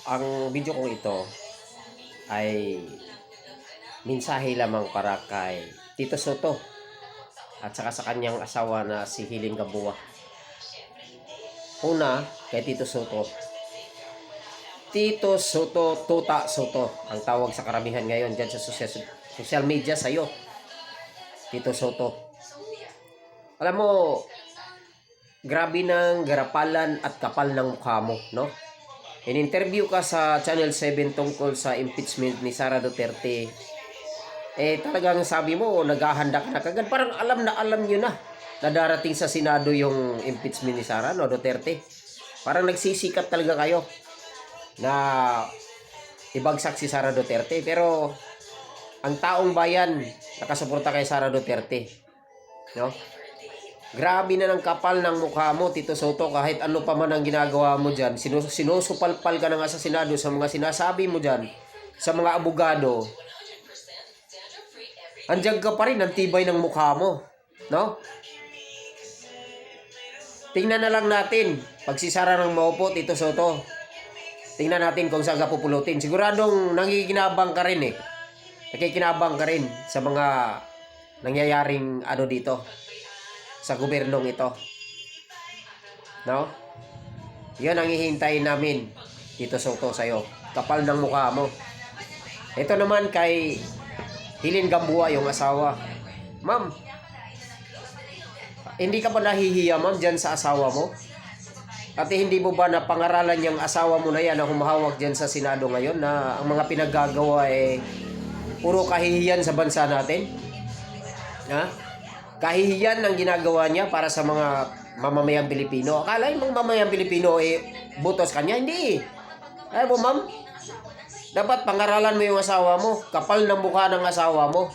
Ang video ko ito ay mensahe lamang para kay Tito Soto at saka sa kanyang asawa na si Hiling Gabua. Una, kay Tito Soto. Tito Soto, Tuta Soto, ang tawag sa karamihan ngayon dyan sa social media sa'yo. Tito Soto. Alam mo, grabe ng garapalan at kapal ng mukha mo, no? In-interview ka sa Channel 7 tungkol sa impeachment ni Sara Duterte. Talagang sabi mo, naghahanda ka na kagad. Parang alam nyo na darating sa Senado yung impeachment ni Sara Duterte. Parang nagsisikat talaga kayo na ibagsak si Sara Duterte. Pero ang taong bayan nakasuporta kay Sara Duterte, no? Grabe na ng kapal ng mukha mo, Tito Soto. Kahit ano pa man ang ginagawa mo dyan, sinusupalpal ka na nga sa Senado sa mga sinasabi mo dyan, sa mga abogado. Andiyan ka pa rin, ang tibay ng mukha mo, no? Tingnan na lang natin, pag si Sara ng maupo, Tito Soto, tingnan natin kung saan ka pupulutin. Siguradong nangikinabang ka rin Nakikinabang ka rin sa mga nangyayaring ano dito sa gobernong ito, no? Yan ang hihintayin namin, Tito Soto, sa'yo. Kapal ng mukha mo. Ito naman kay Hiling Gabua, yung asawa. Ma'am, hindi ka ba nahihiya, ma'am, dyan sa asawa mo? At hindi mo ba napangaralan yung asawa mo na yan na humahawak dyan sa Senado ngayon na ang mga pinaggagawa puro kahihiyan sa bansa natin? Ha? Kahihiyan ang ginagawa niya para sa mga mamamayang Pilipino. Akala yung mga mamamayang Pilipino butos kanya? Hindi. Ay mo, ma'am, dapat pangaralan mo yung asawa mo. Kapal ng mukha ng asawa mo.